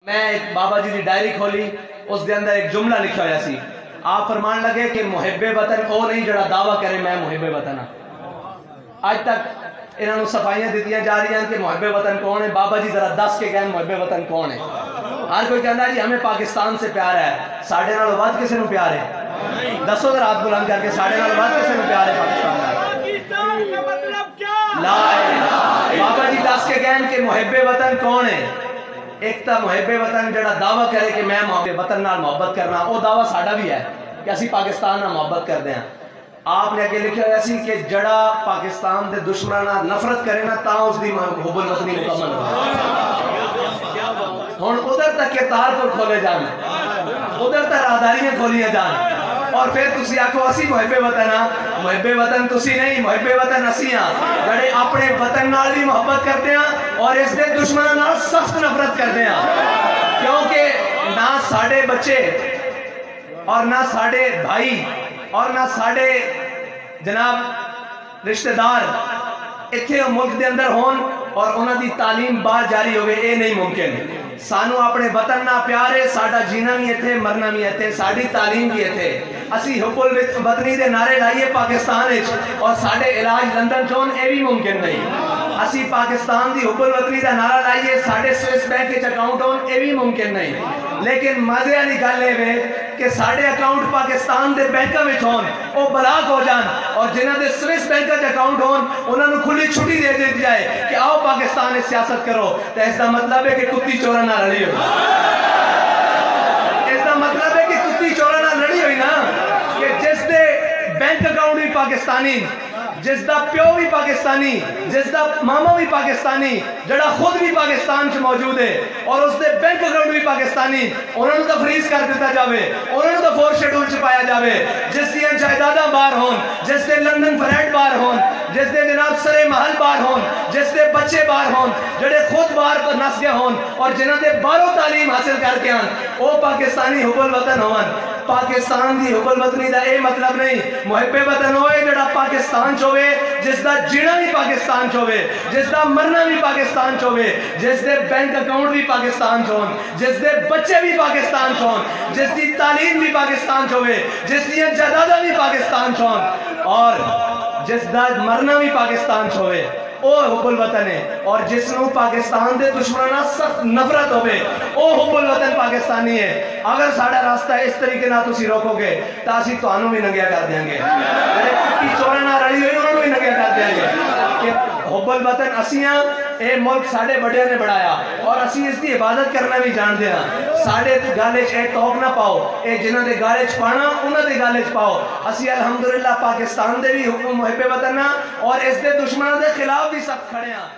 میں ایک بابا جی کی ڈائری کھولی، اس دے اندر ایک جملہ لکھا ہوا سی. آپ فرمان لگے کہ محب وطن او نہیں جڑا دعویٰ کرے میں محب وطن ہاں. آج تک انہوں نے صفائیاں دیتیاں جا رہی ہیں کہ محب وطن کون ہے. بابا جی ذرا دس کے کہیں محب وطن کون ہے. ہر کوئی کہتا ہے جی ہمیں پاکستان سے پیار ہے. ساڑھے نال ود کسی نو پیار ہے؟ دسو ذرا ہاتھ بلند کر کے ساڑھے نال ود کسی نو پیار ہے پاکستان کا مطلب کیا؟ لا بابا جی دس کے کہیں کہ محب وطن کون ہے. ایک تا محب وطن جڑا دعویٰ کرے کہ میں محب وطن نال محبت کرنا، وہ دعویٰ ساڑھا بھی ہے کہ اسی پاکستان نال محبت کر دیں. آپ نے اگے لکھا ہے سی کہ جڑا پاکستان دے دشمناں نفرت کرے نا تا اس دی حب الوطنی مکمل ہو. ہن ادھر تک کے تار کو کھولے جان، ادھر تک راہداریاں کھولیاں جان، اور پھر تسی آکھو اسی محب وطن ہاں. محب وطن تسی نہیں، محب وطن اسی ہاں جڑے اپنے وطن نال بھی محبت کرتے ہیں اور اس دے دشمناں نال سخت نفرت کرتے ہیں. کیونکہ نہ ساڑے بچے اور نہ ساڑے بھائی اور نہ ساڑے جناب رشتہ دار اتھے ملک دے اندر ہون اور انہاں دی تعلیم باہر جاری ہوئے، اے نہیں ممکن. سانو اپنے وطن نہ پیارے، ساڑا جینا بھی اتھے، مرنا بھی اتھے، ساڑی تعلیم بھی اتھے. اسی حب الوطنی دے نعرے لائیے پاکستان اور ساڑے علاج لندن چون، اے بھی ممکن نہیں. اسی پاکستان دی حب الوطنی دا نعرہ لائیے ساڑے سوئس بینک کے اکاؤنٹ ہون، اے بھی ممکن نہیں. لیکن مزے والی گل ہے کہ ساڑے اکاؤنٹ پاکستان دے بینکاں وچ ہون، او بلاک ہو جان، اور جنہاں دے سوئس بینکاں دے اکاؤنٹ ہون انہاں نوں کھلی چھٹی دے دی جائے کہ آؤ پاکستان اس سیاست کرو. تو اس دا مطلب ہے کہ کتی چوراں نال رلی ہوئی. اس دا مطلب ہے کہ کتی چوراں نال رلی ہوئی نا، کہ جس دے بینک اکاؤنٹ بھی پاکستانی، جس دا پیو بھی پاکستانی، جس دا ماما بھی پاکستانی، جڑا خود بھی پاکستان سے موجود ہے اور اس دے بینک اکاؤنٹ بھی پاکستانی، انہوں نے تو فریز کر دیتا جاوے، انہوں نے تو فور شیڈول چھپایا جاوے. جس دیاں جائیداداں باہر ہون، جس دے لندن فلیٹ باہر ہون، جس دے جناب سرے محل باہر ہون، جس دے بچے باہر ہون، جڑے خود باہر پر نس گئے ہون اور جنہاں دے باہروں تعلیم حاصل کر کے آن، وہ پاکستانی حب الوطن ہون. پاکستان دی حب الوطنی دا اے مطلب نہیں محب وطن ہوئے جڑا پاکستان چوے، جس دا جینا بھی پاکستان چوے، جس دا مرنا بھی پاکستان چوے، جس دے بینک اکاؤنٹ بھی پاکستان چون، جس دے بچے بھی پاکستان چون، جس دی تعلیم بھی پاکستان چوے، جس دی جائیداداں بھی پاکستان چون، اور جس دا مرنا بھی پاکستان چوے، او حب الوطن ہے. اور جس نو پاکستان دے دشمناں سخت نفرت ہوئے، او حب الوطن پاکستانی ہے. اگر ساڑا راستہ اس طریقے نہ تسی روکو گے تو اسی تانوں بھی ننگیا کر دیں گے. کتی چوراں نال رلی ہوئی انہوں بھی ننگیا کر دیں گے. کہ حب الوطن اسیاں، اے ملک ساڑے بڑے نے بڑھایا اور اسی اس دی عبادت کرنا بھی جان دیا. ساڑے گالے اے توک نہ پاؤ، اے جنہاں دے گالے پانا انہاں دے گالے پاؤ. اسی الحمدللہ پاکستان دے بھی محب وطن اور اس دے دشمنوں دے خلاف بھی سخت کھڑے ہیں.